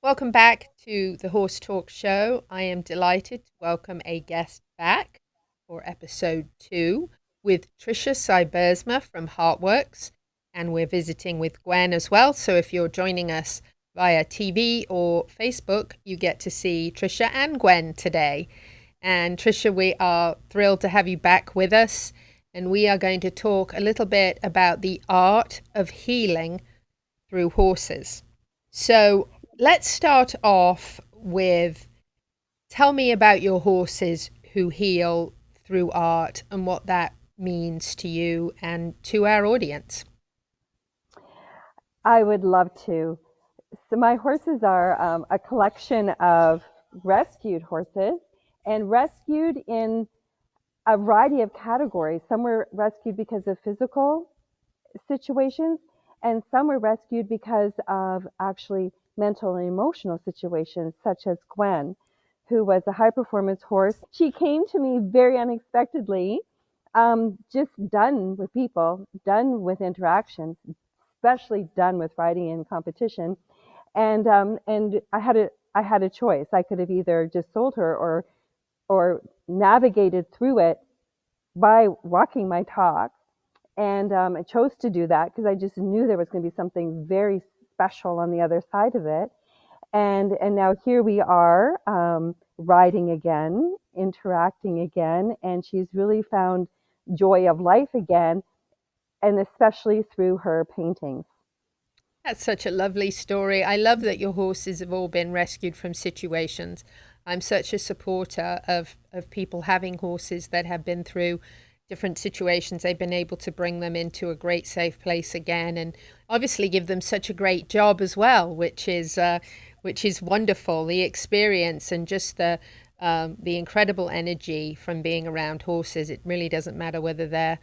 Welcome back to the Horse Talk Show. I am delighted to welcome a guest back for Ep.2 with Tricia Sybersma from HeartWorks, and we're visiting with Gwen as well. So if you're joining us via TV or Facebook, you get to see Tricia and Gwen today. And Tricia, we are thrilled to have you back with us, and we are going to talk a little bit about the art of healing through horses. So let's start off with tell me about your horses who heal through art and what that means to you and to our audience. I would love to. So my horses are a collection of rescued horses and rescued in a variety of categories. Some were rescued because of physical situations, and some were rescued because of actually mental and emotional situations, such as Gwen, who was a high performance horse. She came to me very unexpectedly, just done with people, done with interactions, especially done with riding in competition. And I had a choice. I could have either just sold her or navigated through it by walking my talk. And I chose to do that because I just knew there was going to be something very special on the other side of it. And now here we are, riding again, interacting again, and she's really found joy of life again, and especially through her paintings. That's such a lovely story. I love that your horses have all been rescued from situations. I'm such a supporter of people having horses that have been through different situations. They've been able to bring them into a great safe place again, and obviously give them such a great job as well, which is wonderful. The experience and just the incredible energy from being around horses. It really doesn't matter whether they're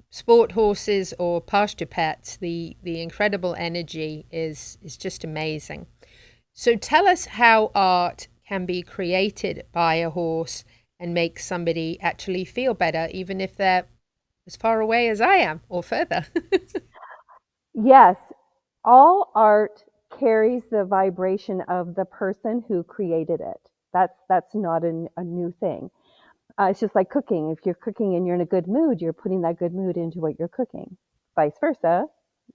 sport horses or pasture pets. The incredible energy is just amazing. So tell us how art can be created by a horse and make somebody actually feel better, even if they're as far away as I am or further. Yes, all art carries the vibration of the person who created it. That's not a new thing. It's just like cooking. If you're cooking and you're in a good mood, you're putting that good mood into what you're cooking. Vice versa,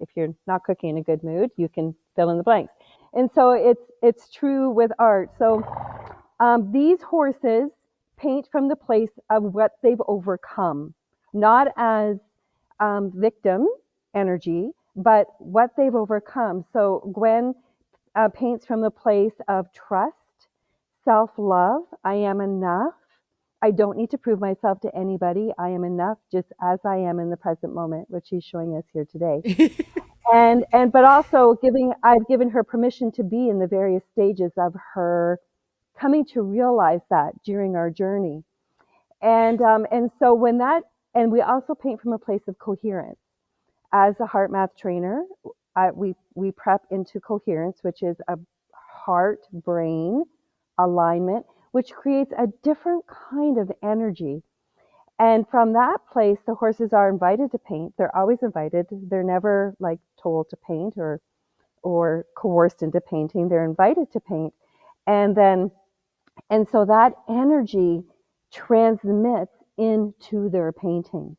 if you're not cooking in a good mood, you can fill in the blanks. And so it's true with art. So these horses paint from the place of what they've overcome, not as victim energy, but what they've overcome. So Gwen paints from the place of trust, self love. I am enough. I don't need to prove myself to anybody. I am enough just as I am in the present moment, which she's showing us here today. And but also I've given her permission to be in the various stages of her coming to realize that during our journey. And so when that and we also paint from a place of coherence. As a HeartMath trainer, we prep into coherence, which is a heart brain alignment, which creates a different kind of energy. And from that place, the horses are invited to paint. They're always invited. They're never like told to paint or coerced into painting. They're invited to paint. And then and so that energy transmits into their painting.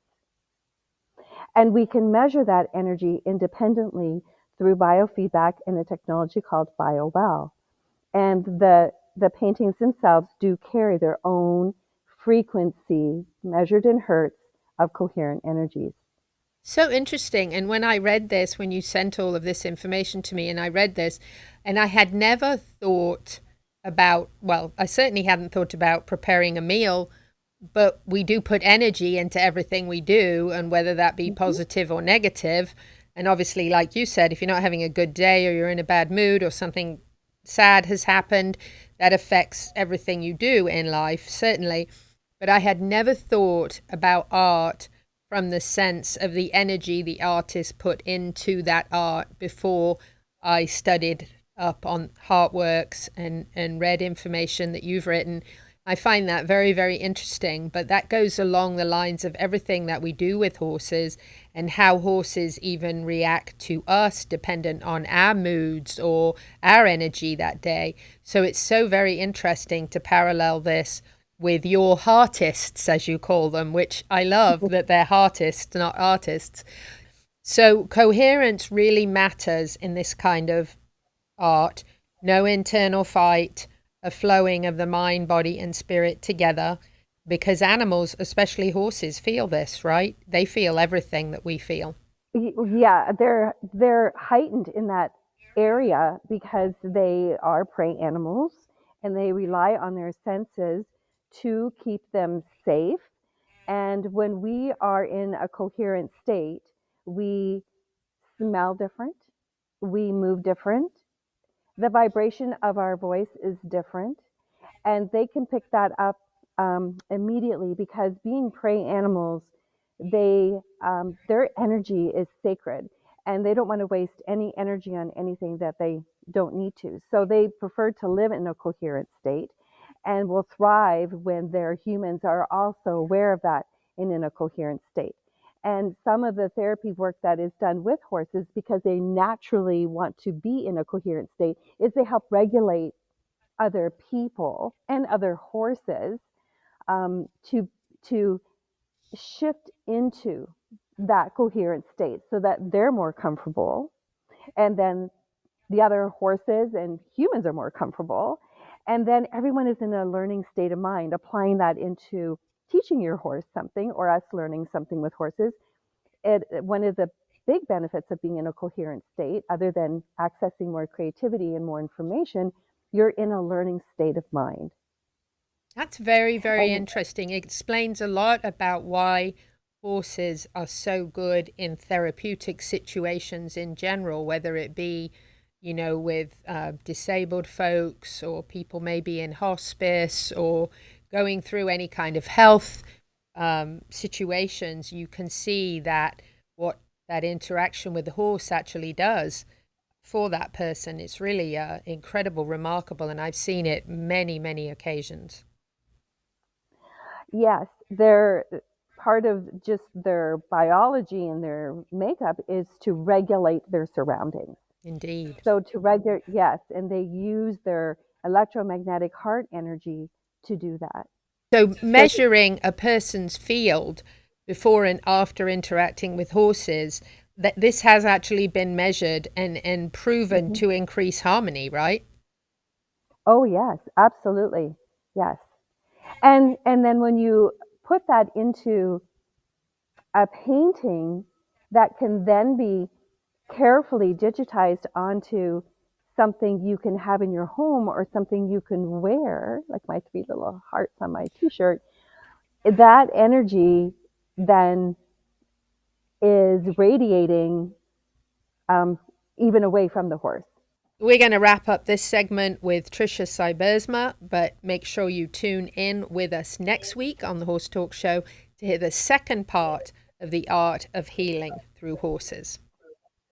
And we can measure that energy independently through biofeedback and a technology called BioWell. And the paintings themselves do carry their own frequency measured in hertz of coherent energies. So interesting. And when I read this, when you sent all of this information to me, and I read this, and I had never thought about, well, I certainly hadn't thought about preparing a meal, but we do put energy into everything we do, and whether that be Mm-hmm. positive or negative. And obviously, like you said, if you're not having a good day or you're in a bad mood or something sad has happened, that affects everything you do in life, certainly. But I had never thought about art from the sense of the energy the artist put into that art before I studied up on HeartWorks and read information that you've written. I find that very, very interesting, but that goes along the lines of everything that we do with horses and how horses even react to us dependent on our moods or our energy that day. So it's so very interesting to parallel this with your heartists, as you call them, which I love that they're heartists, not artists. So coherence really matters in this kind of art. No internal fight, a flowing of the mind, body, and spirit together. Because animals, especially horses, feel this, right? They feel everything that we feel. Yeah, they're heightened in that area because they are prey animals and they rely on their senses to keep them safe. And when we are in a coherent state, we smell different, we move different, the vibration of our voice is different, and they can pick that up immediately because being prey animals, they their energy is sacred, and they don't want to waste any energy on anything that they don't need to. So they prefer to live in a coherent state, and will thrive when their humans are also aware of that and in a coherent state. And some of the therapy work that is done with horses, because they naturally want to be in a coherent state, is they help regulate other people and other horses to shift into that coherent state so that they're more comfortable, and then the other horses and humans are more comfortable, and then everyone is in a learning state of mind. Applying that into teaching your horse something, or us learning something with horses, one of the big benefits of being in a coherent state, other than accessing more creativity and more information, you're in a learning state of mind. That's very, very And interesting. It explains a lot about why horses are so good in therapeutic situations in general, whether it be, with disabled folks or people maybe in hospice or going through any kind of health situations. You can see that what that interaction with the horse actually does for that person. It's really incredible, remarkable, and I've seen it many, many occasions. yes, they're part of just their biology and their makeup is to regulate their surroundings. Indeed. So to regulate, yes, and they use their electromagnetic heart energy to do that. So So measuring a person's field before and after interacting with horses, that this has actually been measured and proven mhm. to increase harmony, right? Oh yes, absolutely. Yes. And then when you put that into a painting, that can then be carefully digitized onto something you can have in your home or something you can wear, like my three little hearts on my t-shirt, that energy then is radiating um, even away from the horse. We're going to wrap up this segment with Tricia Sybersma, but make sure you tune in with us next week on the Horse Talk Show to hear the second part of the art of healing through horses.